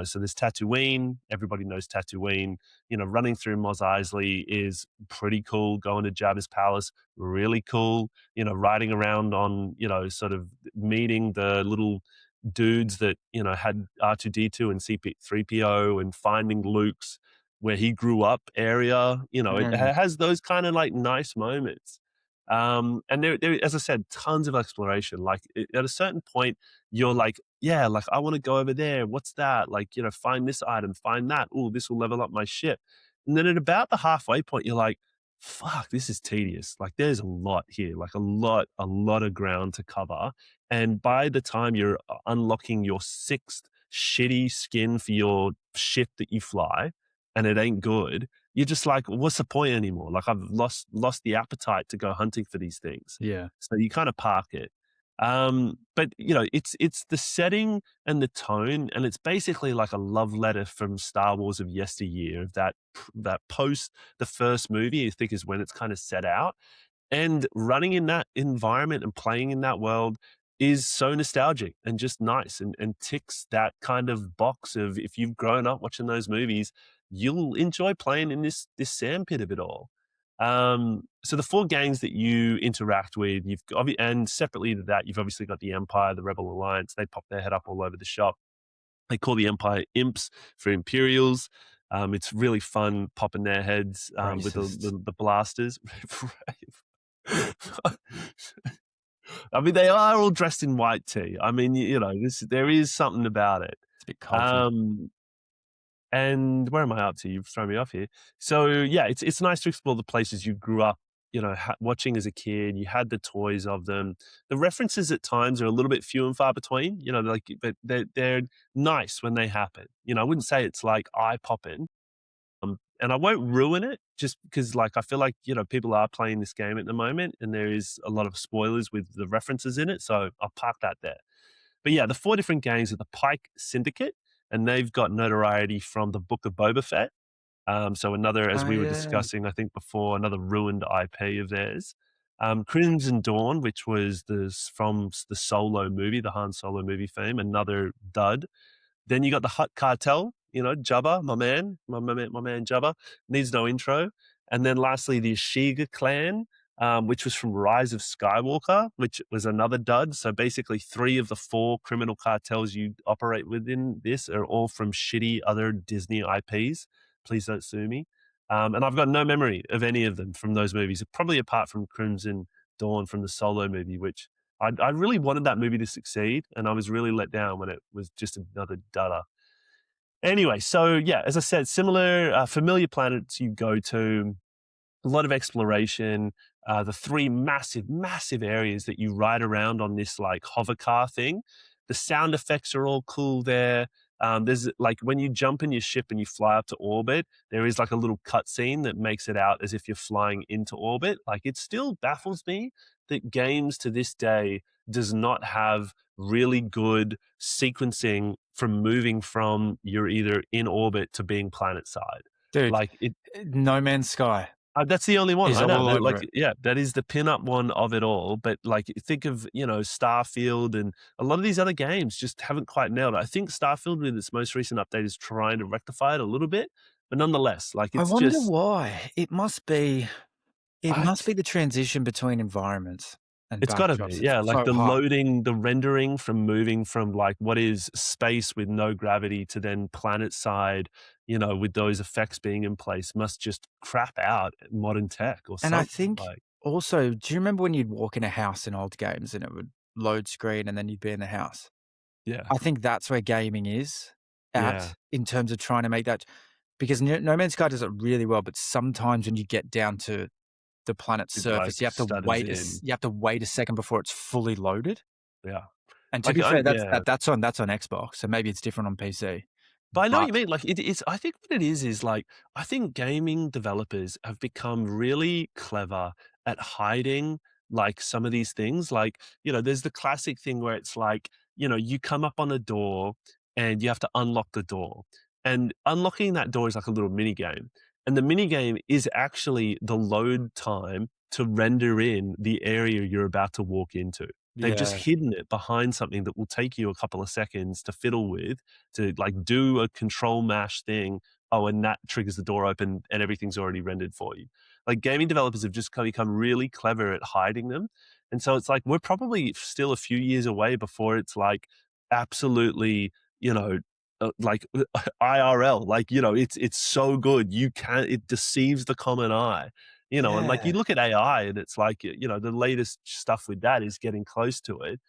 S2: So there's Tatooine. Everybody knows Tatooine. Running through Mos Eisley is pretty cool. Going to Jabba's palace, really cool. Riding around on, sort of meeting the little dudes that had R2D2 and C3PO, and finding Luke's where he grew up area. It
S1: Mm.
S2: has those kind of like nice moments. And there, as I said, tons of exploration. Like at a certain point, you're like, yeah, like I want to go over there. What's that? Like, find this item, find that. Oh, this will level up my ship. And then at about the halfway point, you're like, fuck, this is tedious. Like there's a lot here, like a lot of ground to cover. And by the time you're unlocking your 6th shitty skin for your ship that you fly, and it ain't good, you're just like, what's the point anymore? Like I've lost the appetite to go hunting for these things.
S1: Yeah.
S2: So you kind of park it. But it's the setting and the tone, and it's basically like a love letter from Star Wars of yesteryear, of that post the first movie, I think is when it's kind of set out. And running in that environment and playing in that world is so nostalgic and just nice, and ticks that kind of box of, if you've grown up watching those movies, you'll enjoy playing in this sandpit of it all. So the 4 gangs that you interact with, and separately to that, you've obviously got the Empire, the Rebel Alliance. They pop their head up all over the shop. They call the Empire imps for Imperials. It's really fun popping their heads with
S1: Racist.
S2: the blasters. I mean, they are all dressed in white tee. I mean, there is something about it.
S1: It's a bit culty.
S2: Um, and where am I up to? You've thrown me off here. So yeah, it's nice to explore the places you grew up, watching as a kid. You had the toys of them. The references at times are a little bit few and far between. But they're nice when they happen. I wouldn't say it's like eye popping. And I won't ruin it just because, like, I feel like, people are playing this game at the moment and there is a lot of spoilers with the references in it. So I'll park that there. But yeah, the 4 different games are the Pike Syndicate, and they've got notoriety from the Book of Boba Fett. So another, as
S1: Oh,
S2: we were
S1: yeah.
S2: discussing, I think before, another ruined IP of theirs. Crimson Dawn, which was from the Solo movie, the Han Solo movie fame, another dud. Then you got the Hutt Cartel, Jabba, my man Jabba, needs no intro. And then lastly, the Ashiga clan, which was from Rise of Skywalker, which was another dud. So basically 3 of the 4 criminal cartels you operate within this are all from shitty other Disney IPs. Please don't sue me. And I've got no memory of any of them from those movies, probably apart from Crimson Dawn from the Solo movie, which I really wanted that movie to succeed, and I was really let down when it was just another dudder. Anyway, so yeah, as I said, similar, familiar planets you go to, a lot of exploration. The 3 massive areas that you ride around on this like hover car thing. The sound effects are all cool there. There's like when you jump in your ship and you fly up to orbit, there is like a little cutscene that makes it out as if you're flying into orbit. Like it still baffles me that games to this day does not have really good sequencing from moving from you're either in orbit to being planet side.
S1: Dude,
S2: Like it,
S1: No Man's Sky
S2: that's the only one
S1: is
S2: I know.
S1: all
S2: That,
S1: over
S2: like,
S1: it.
S2: yeah, that is the pin-up one of it all. But like, think of Starfield, and a lot of these other games just haven't quite nailed it. I think Starfield with its most recent update is trying to rectify it a little bit, but nonetheless, like
S1: I
S2: it's
S1: wonder
S2: just
S1: why. It
S2: I,
S1: must be the transition between environments and
S2: it's got to be,
S1: backdrops. It's
S2: yeah, like
S1: so
S2: the
S1: hard.
S2: loading, the rendering from moving from like what is space with no gravity to then planet side, with those effects being in place, must just crap out modern tech or
S1: And I
S2: something.
S1: think
S2: Like,
S1: also, do you remember when you'd walk in a house in old games and it would load screen and then you'd be in the house?
S2: yeah,
S1: I think that's where gaming is
S2: yeah,
S1: at in terms of trying to make that, because No Man's Sky does it really well, but sometimes when you get down to the planet's
S2: it like
S1: surface,
S2: stutters in,
S1: you have to wait a second before it's fully loaded.
S2: yeah.
S1: And to
S2: Like,
S1: be fair,
S2: yeah.
S1: that's on Xbox, so maybe it's different on PC.
S2: But I know what
S1: But
S2: you mean. Like it's. I think what it is like I think gaming developers have become really clever at hiding like some of these things. Like there's the classic thing where it's like you come up on a door and you have to unlock the door, and unlocking that door is like a little mini game, and the mini game is actually the load time to render in the area you're about to walk into. They've just
S1: yeah,
S2: hidden it behind something that will take you a couple of seconds to fiddle with to like do a control mash thing. Oh, and that triggers the door open and everything's already rendered for you. Like gaming developers have just become really clever at hiding them. And so it's like we're probably still a few years away before it's like absolutely, like IRL. Like, it's so good. It deceives the common eye. And like you
S1: yeah,
S2: look at AI and it's like, the latest stuff with that is getting close to it.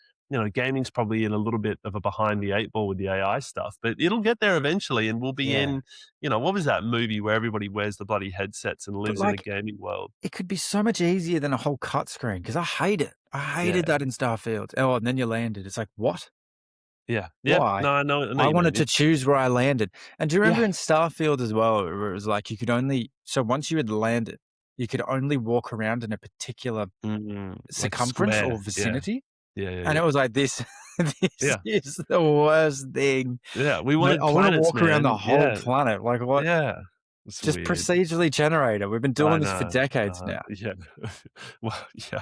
S2: Gaming's probably in a little bit of a behind the eight ball with the AI stuff, but it'll get there eventually and we'll be
S1: yeah.
S2: in, what was that movie where everybody wears the bloody headsets and
S1: But,
S2: lives in a
S1: like,
S2: gaming world?
S1: it could be so much easier than a whole cut screen because I hate it. I hated
S2: Yeah.
S1: that in Starfield. Oh, and then you landed. It's like, "What?
S2: Yeah. Yeah.
S1: Why?"
S2: No, I know
S1: I
S2: you mean.
S1: wanted to
S2: It's
S1: choose where I landed. And do you remember
S2: yeah.
S1: in Starfield as well, where it was like you could only so once you had landed, you could only walk around in a particular
S2: Like
S1: circumference or
S2: square. Yeah.
S1: vicinity?
S2: Yeah, yeah,
S1: And it
S2: yeah.
S1: was like, this
S2: Yeah.
S1: is the worst thing.
S2: Yeah. We
S1: Like,
S2: wanted
S1: I wanna
S2: planets,
S1: walk around the
S2: man.
S1: whole
S2: Yeah.
S1: planet. Like, what?
S2: Yeah. It's
S1: Just
S2: weird.
S1: procedurally generated. We've been
S2: I
S1: doing this for
S2: know.
S1: decades now.
S2: Yeah. Well, yeah.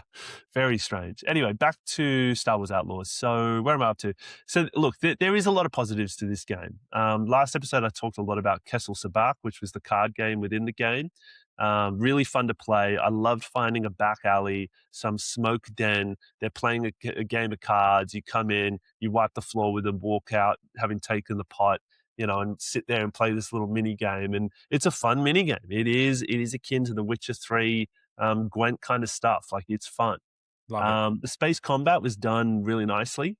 S2: Very strange. Anyway, back to Star Wars Outlaws. So, where am I up to? So, look, there is a lot of positives to this game. Last episode, I talked a lot about Kessel Sabak, which was the card game within the game. Really fun to play. I loved finding a back alley, some smoke den. They're playing a game of cards. You come in, you wipe the floor with them, walk out, having taken the pot, and sit there and play this little mini game. And it's a fun mini game. It is akin to the Witcher 3 Gwent kind of stuff. Like it's fun.
S1: Love it.
S2: The space combat was done really nicely.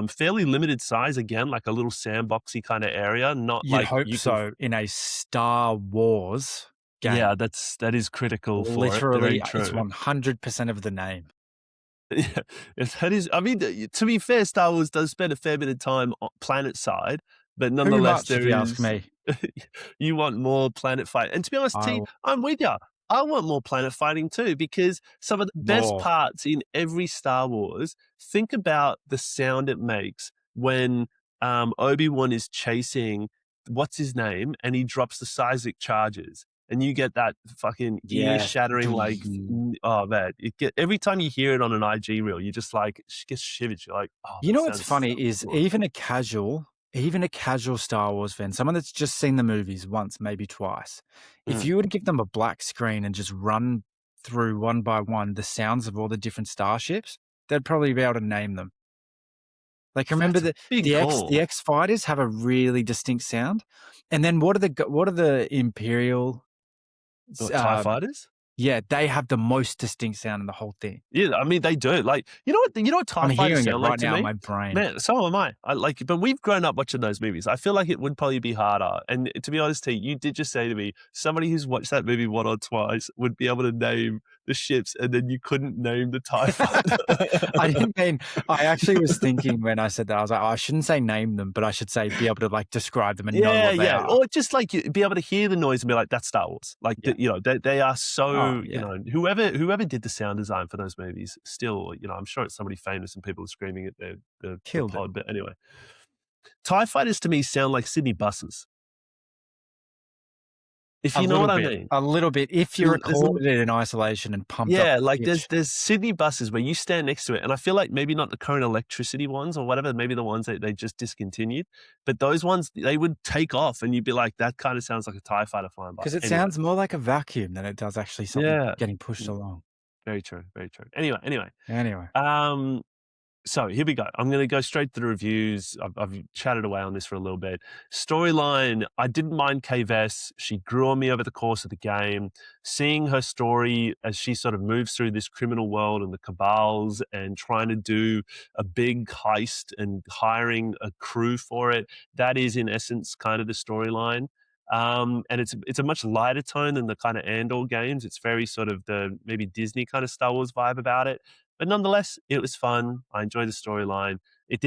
S2: Fairly limited size again, like a little sandboxy kind of area. Not
S1: You'd
S2: like
S1: hope
S2: you can.
S1: so in a Star Wars game.
S2: Yeah, that is critical for it.
S1: Literally,
S2: Very
S1: it's
S2: true.
S1: 100% of the name.
S2: Yeah, that is. I mean, to be fair, Star Wars does spend a fair bit of time on planet side, but
S1: Too
S2: nonetheless,
S1: much, if
S2: there
S1: you ask
S2: is.
S1: me.
S2: You want more planet fight, and to be honest,
S1: I
S2: T,
S1: want
S2: I'm with you. I want more planet fighting too, because some of the best
S1: more.
S2: parts in every Star Wars. Think about the sound it makes when Obi-Wan is chasing what's his name, and he drops the seismic charges, and you get that fucking
S1: Yes.
S2: ear-shattering, like, oh man, every time you hear it on an IG reel, you just like get shivered. You're like, oh,
S1: You
S2: that
S1: know what's
S2: sounds so
S1: funny is
S2: good.
S1: even a casual Star Wars fan, someone that's just seen the movies once, maybe twice, if
S2: Mm.
S1: you were to give them a black screen and just run through one by one the sounds of all the different starships, they'd probably be able to name them. Like, remember
S2: That's a
S1: the
S2: big
S1: the X
S2: call.
S1: the X fighters have a really distinct sound, and then what are the Imperial s
S2: What, TIE fighters?
S1: yeah, they have the most distinct sound in the whole thing.
S2: Yeah, I mean, they do. Like, you know what TIE
S1: I'm
S2: fighters
S1: hearing it
S2: sound like
S1: right
S2: to
S1: now in
S2: me?
S1: my brain.
S2: Man, so am I. But we've grown up watching those movies. I feel like it would probably be harder. And to be honest, T, you did just say to me, somebody who's watched that movie one or twice would be able to name the ships, and then you couldn't name the TIE
S1: I
S2: fighter.
S1: didn't mean I actually was thinking when I said that, I was like, "Oh, I shouldn't say name them, but I should say be able to, like, describe them and know
S2: Yeah,
S1: what they
S2: yeah,
S1: are."
S2: or just, like, you be able to hear the noise and be like, "That's Star Wars." Like,
S1: Yeah.
S2: they are
S1: Oh,
S2: so,
S1: yeah.
S2: whoever did the sound design for those movies still, I'm sure it's somebody famous and people are screaming at the
S1: Killed it.
S2: pod, but anyway. TIE fighters to me sound like Sydney buses, if
S1: A
S2: you know
S1: little
S2: what I
S1: bit.
S2: mean.
S1: A little bit. If you
S2: There's a
S1: recorded it in isolation and pumped up
S2: Yeah,
S1: the
S2: like there's
S1: pitch.
S2: there's Sydney buses where you stand next to it, and I feel like maybe not the current electricity ones or whatever, maybe the ones that they just discontinued, but those ones, they would take off and you'd be like, "That kinda sounds like a TIE fighter flying by."
S1: 'Cause it
S2: Anyway.
S1: sounds more like a vacuum than it does actually something
S2: Yeah.
S1: getting pushed
S2: Mm,
S1: along.
S2: very true, very true. Anyway,
S1: Anyway,
S2: um so here we go. I'm going to go straight to the reviews. I've chatted away on this for a little bit. Storyline, I didn't mind Kay Vess. She grew on me over the course of the game. Seeing her story as she sort of moves through this criminal world and the cabals and trying to do a big heist and hiring a crew for it, that is in essence kind of the storyline. And it's a much lighter tone than the kind of Andor games. It's very sort of the maybe Disney kind of Star Wars vibe about it. But nonetheless, it was fun. I enjoyed the storyline. It's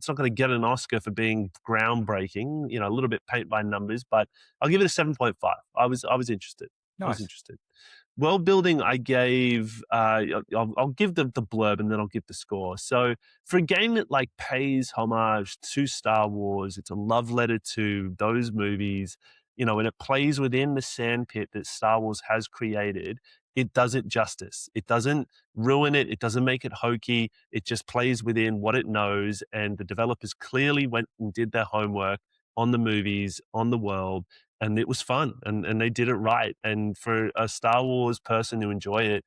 S2: not going to get an Oscar for being groundbreaking, a little bit paint by numbers, but I'll give it a 7.5. I was interested. I was
S1: Nice.
S2: interested. World building, I gave. I'll give the blurb and then I'll give the score. So for a game that like pays homage to Star Wars, it's a love letter to those movies. And it plays within the sandpit that Star Wars has created. It does it justice. It doesn't ruin it. It doesn't make it hokey. It just plays within what it knows. And the developers clearly went and did their homework on the movies, on the world, and it was fun, and they did it right. And for a Star Wars person to enjoy it,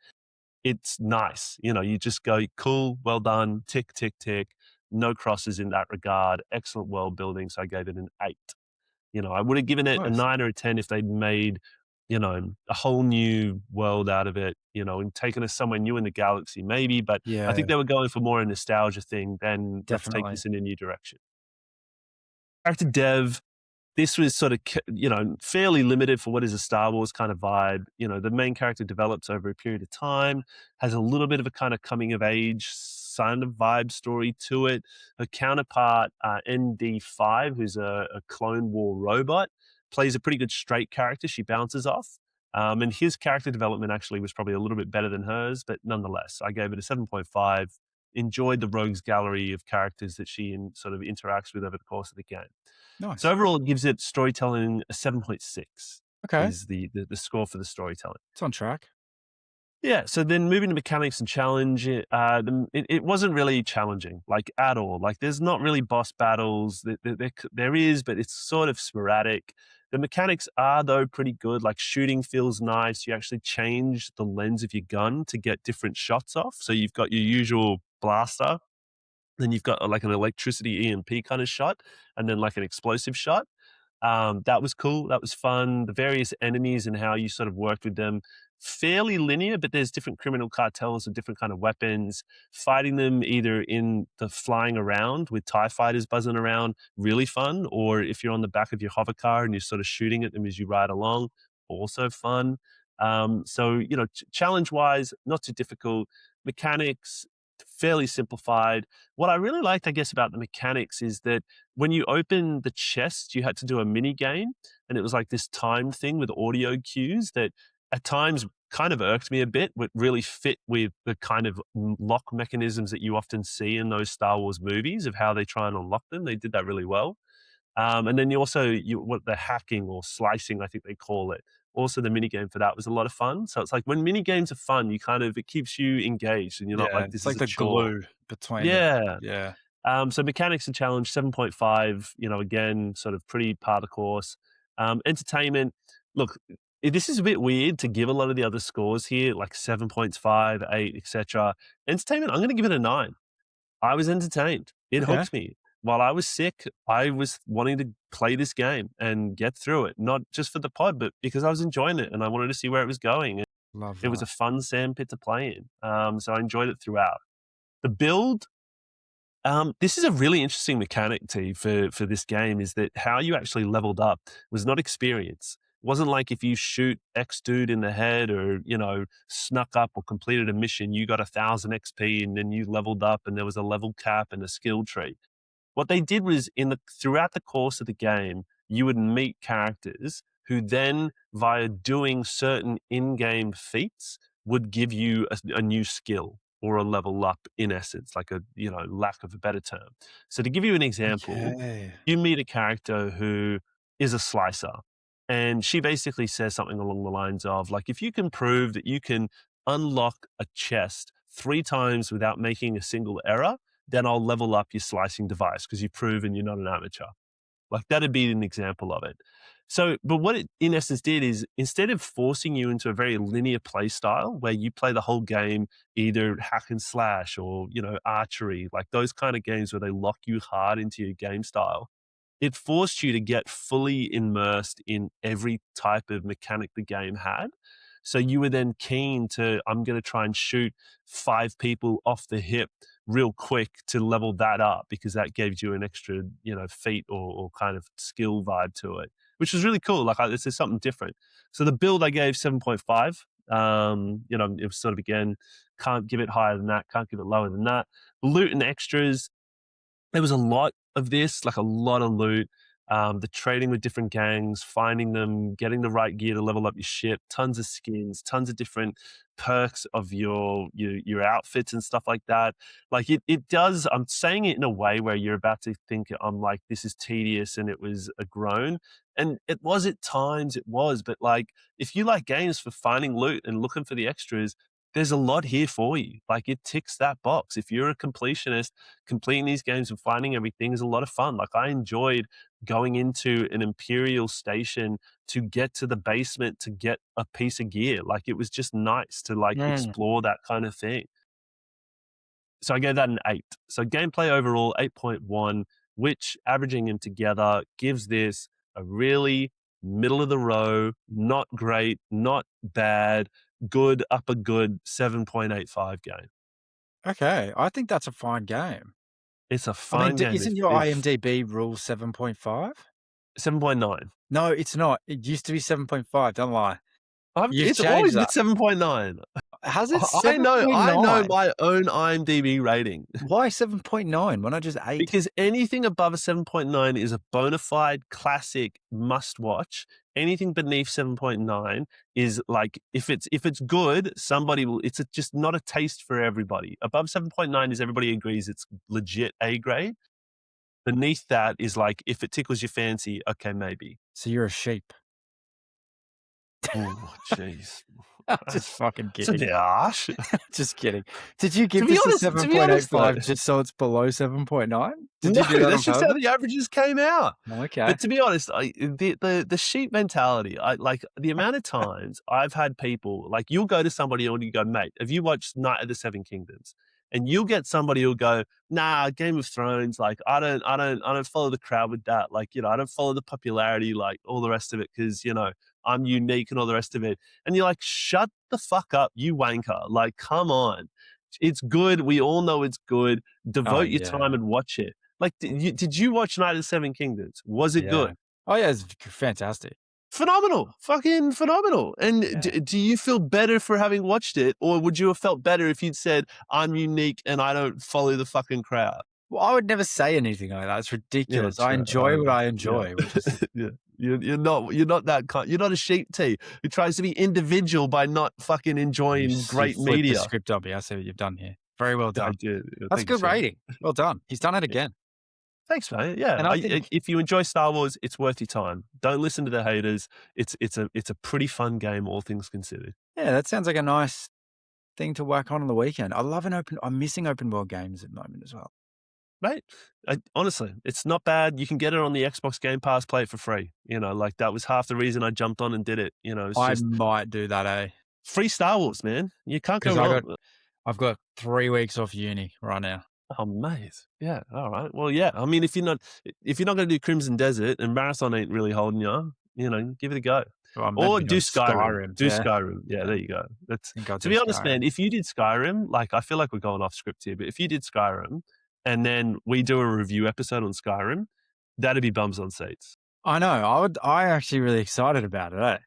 S2: it's nice. You just go, cool, well done, tick, tick, tick. No crosses in that regard. Excellent world building. So I gave it an 8. I would have given it a
S1: Nice.
S2: 9 or a 10 if they'd made, a whole new world out of it, and taken us somewhere new in the galaxy, maybe. But I
S1: Yeah,
S2: think they were going for more a nostalgia thing than let's take
S1: definitely.
S2: this in a new direction. Character dev, this was sort of, fairly limited for what is a Star Wars kind of vibe. The main character develops over a period of time, has a little bit of a kind of coming of age kind of vibe story to it. Her counterpart, ND5, who's a Clone War robot, plays a pretty good straight character she bounces off. And his character development actually was probably a little bit better than hers, but nonetheless, I gave it a 7.5. Enjoyed the rogues gallery of characters that she sort of interacts with over the course of the game. So
S1: Nice.
S2: overall, it gives it storytelling a 7.6
S1: Okay.
S2: is the score for the storytelling.
S1: It's on track.
S2: Yeah. So then moving to mechanics and challenge, it wasn't really challenging, like at all. Like there's not really boss battles. There is, but it's sort of sporadic. The mechanics are though pretty good. Like shooting feels nice. You actually change the lens of your gun to get different shots off. So you've got your usual blaster, then you've got like an electricity EMP kind of shot, and then like an explosive shot. That was cool. That was fun. The various enemies and how you sort of worked with them, fairly linear, but there's different criminal cartels with different kind of weapons. Fighting them either in the flying around with TIE fighters buzzing around, really fun, or if you're on the back of your hover car and you're sort of shooting at them as you ride along, also fun. So, challenge-wise, not too difficult. Mechanics, fairly simplified. What I really liked, I guess, about the mechanics is that when you open the chest, you had to do a mini game, and it was like this timed thing with audio cues that at times kind of irked me a bit, but really fit with the kind of lock mechanisms that you often see in those Star Wars movies of how they try and unlock them. They did that really well. And then what the hacking or slicing, I think they call it. Also, the mini game for that was a lot of fun. So it's like when mini games are fun, it keeps you engaged, and you're not
S1: Yeah,
S2: like
S1: it's
S2: this is
S1: like
S2: a
S1: the
S2: chore.
S1: glue between the
S2: Yeah.
S1: yeah.
S2: So mechanics and challenge 7.5. Again, sort of pretty par the course. Entertainment. Look, this is a bit weird to give a lot of the other scores here, like 7.5, 8, etc. Entertainment, I'm going to give it a 9. I was entertained. It
S1: Okay.
S2: hooked me. While I was sick, I was wanting to play this game and get through it, not just for the pod, but because I was enjoying it and I wanted to see where it was going.
S1: Love
S2: It was
S1: that.
S2: a fun sandpit to play in. So I enjoyed it throughout. The build, this is a really interesting mechanic, T, for this game, is that how you actually leveled up was not experience. It wasn't like if you shoot X dude in the head or, snuck up or completed a mission, you got 1,000 XP and then you leveled up and there was a level cap and a skill tree. What they did was throughout the course of the game, you would meet characters who then, via doing certain in-game feats, would give you a new skill or a level up in essence, like lack of a better term. So to give you an example,
S1: Okay.
S2: you meet a character who is a slicer, and she basically says something along the lines of like, if you can prove that you can unlock a chest 3 times without making a single error, then I'll level up your slicing device because you've proven you're not an amateur. Like that'd be an example of it. So, but what it in essence did is instead of forcing you into a very linear play style where you play the whole game either hack and slash or, archery, like those kind of games where they lock you hard into your game style, it forced you to get fully immersed in every type of mechanic the game had. So you were then keen to, I'm going to try and shoot 5 people off the hip real quick to level that up because that gives you an extra, feat or kind of skill vibe to it, which was really cool. Like this is something different. So the build I gave 7.5. It was sort of, again, can't give it higher than that, can't give it lower than that. Loot and extras, there was a lot of this, like a lot of loot. The trading with different gangs, finding them, getting the right gear to level up your ship, tons of skins, tons of different perks of your outfits and stuff like that. Like it does. I'm saying it in a way where you're about to think I'm like, this is tedious and it was a groan. And it was at times, it was, but like if you like games for finding loot and looking for the extras, there's a lot here for you. Like it ticks that box. If you're a completionist, completing these games and finding everything is a lot of fun. Like I enjoyed going into an Imperial station to get to the basement to get a piece of gear. Like it was just nice to like
S1: Mm.
S2: explore that kind of thing. So I gave that an 8. So gameplay overall 8.1, which averaging them together gives this a really middle of the row, not great, not bad, good, upper good 7.85 game.
S1: Okay, I think that's a fine game.
S2: It's a
S1: I mean,
S2: fine game.
S1: isn't your IMDb rule 7.5?
S2: 7.9.
S1: No, it's not. It used to be 7.5. Don't lie. You've
S2: It's
S1: changed
S2: always been
S1: that.
S2: 7.9.
S1: Has it
S2: I know
S1: 7.9?
S2: my own IMDb rating
S1: Why 7.9? Why not just 8?
S2: because anything above a 7.9 is a bona fide classic must watch. Anything beneath 7.9 is like if it's good, somebody will. It's just not a taste for everybody. Above 7.9 is everybody agrees it's legit A grade. Beneath that is like if it tickles your fancy, okay, maybe.
S1: So you're a sheep.
S2: Oh, jeez.
S1: I'm just fucking
S2: It's a
S1: kidding.
S2: bit harsh.
S1: Just kidding. Did you give
S2: To be
S1: this a
S2: honest, though,
S1: 7.85 just so it's below 7.9? Did
S2: no,
S1: you do that on
S2: that's just how
S1: purpose?
S2: the averages came out.
S1: Okay.
S2: But to be honest, the sheep mentality, I like the amount of times I've had people like you'll go to somebody and you go, mate, have you watched Night of the Seven Kingdoms? And you'll get somebody who'll go, nah, Game of Thrones, like I don't follow the crowd with that. Like, I don't follow the popularity, like all the rest of it, because I'm unique and all the rest of it. And you're like, shut the fuck up, you wanker. Like, come on. It's good. We all know it's good.
S1: Oh,
S2: Devote your time
S1: yeah.
S2: and watch it. Like, did you watch Night of the Seven Kingdoms? Was it
S1: Yeah.
S2: good?
S1: Oh, yeah, it's fantastic.
S2: Phenomenal, fucking phenomenal. And
S1: Yeah.
S2: do you feel better for having watched it, or would you have felt better if you'd said, "I'm unique and I don't follow the fucking crowd"?
S1: Well, I would never say anything like that. It's
S2: Yeah,
S1: ridiculous. I
S2: true.
S1: enjoy what I
S2: Yeah,
S1: enjoy, which is
S2: yeah. You're not that kind. You're not a sheep tea who tries to be individual by not fucking enjoying
S1: you
S2: great
S1: flipped the
S2: media.
S1: script on me. I see what you've done here. Very well
S2: I
S1: done.
S2: did.
S1: That's a
S2: Thank you,
S1: good
S2: sir.
S1: rating. Well done. He's done it again.
S2: Thanks, mate. Yeah,
S1: And I think
S2: if you enjoy Star Wars, it's worth your time. Don't listen to the haters. It's a pretty fun game, all things considered.
S1: yeah, that sounds like a nice thing to work on the weekend. I'm missing open world games at the moment as well.
S2: Mate, honestly, it's not bad. You can get it on the Xbox Game Pass, play it for free. Like that was half the reason I jumped on and did it. It's
S1: I
S2: just
S1: might do that, eh?
S2: free Star Wars, man. You can't go
S1: Because
S2: wrong.
S1: I've got 3 weeks off uni right now.
S2: Oh, mate. Yeah. All right. Well, yeah. I mean, if you're not going to do Crimson Desert and Marathon ain't really holding you, give it a go.
S1: Well, I'm meant to
S2: Or
S1: be
S2: do
S1: doing
S2: Skyrim.
S1: Skyrim,
S2: Do
S1: yeah.
S2: Skyrim. Yeah, there you go.
S1: I think I'll
S2: To
S1: do
S2: be honest, man,
S1: Skyrim.
S2: if you did Skyrim, like I feel like we're going off script here, but if you did Skyrim and then we do a review episode on Skyrim, that'd be bums on seats.
S1: I know. I actually really excited about it, eh?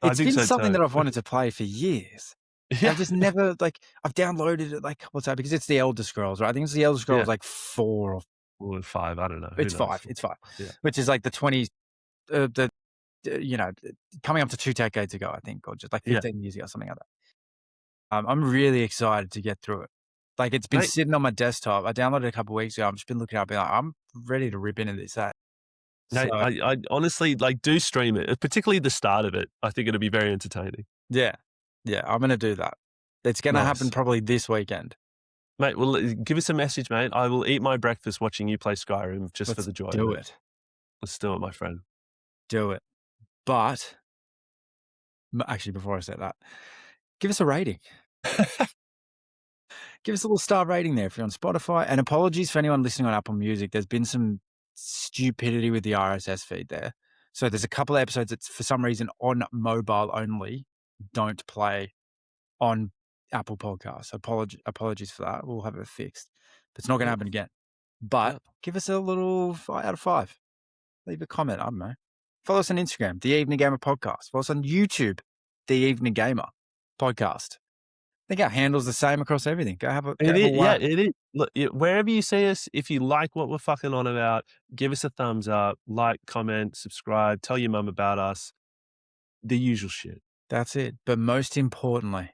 S2: I
S1: It's
S2: think
S1: been
S2: so
S1: something
S2: too.
S1: that I've wanted to play for years.
S2: Yeah.
S1: I've just never I've downloaded it like what's that? Because it's the Elder Scrolls, right? I think it's the Elder Scrolls
S2: Yeah.
S1: like 4 or
S2: Or 5, I don't know.
S1: it's
S2: Who knows?
S1: 5. It's 5.
S2: Yeah.
S1: Which is like the 20 the coming up to 2 decades ago, I think, or just like 15 years ago, something like that. I'm really excited to get through it. Like it's been
S2: Mate,
S1: sitting on my desktop. I downloaded it a couple of weeks ago. I've just been looking up and like, I'm ready to rip into this. So
S2: I honestly do stream it, particularly the start of it. I think it'll be very entertaining.
S1: yeah, I'm gonna do that. It's gonna happen
S2: Nice.
S1: probably this weekend.
S2: Mate, well, give us a message, mate. I will eat my breakfast watching you play Skyrim just for
S1: Let's
S2: the joy
S1: do
S2: of it.
S1: it.
S2: Let's do it, my friend.
S1: Do it. But actually, before I say that, give us a rating. Give us a little star rating there if you're on Spotify. And apologies for anyone listening on Apple Music. There's been some stupidity with the RSS feed there. So there's a couple of episodes that for some reason on mobile only don't play on Apple Podcasts. Apologies for that. We'll have it fixed. But it's not going to happen again. But give us a little 5 out of 5. Leave a comment. I don't know. Follow us on Instagram, The Evening Gamer Podcast. Follow us on YouTube, The Evening Gamer Podcast. think our handle's the same across everything. Go
S2: It
S1: have a
S2: is, yeah,
S1: whack.
S2: it is. Look, wherever you see us, if you like what we're fucking on about, give us a thumbs up, like, comment, subscribe, tell your mum about us, the usual shit.
S1: That's it. But most importantly,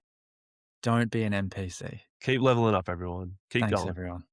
S1: don't be an NPC.
S2: Keep leveling up, everyone. Keep
S1: Thanks,
S2: going.
S1: everyone.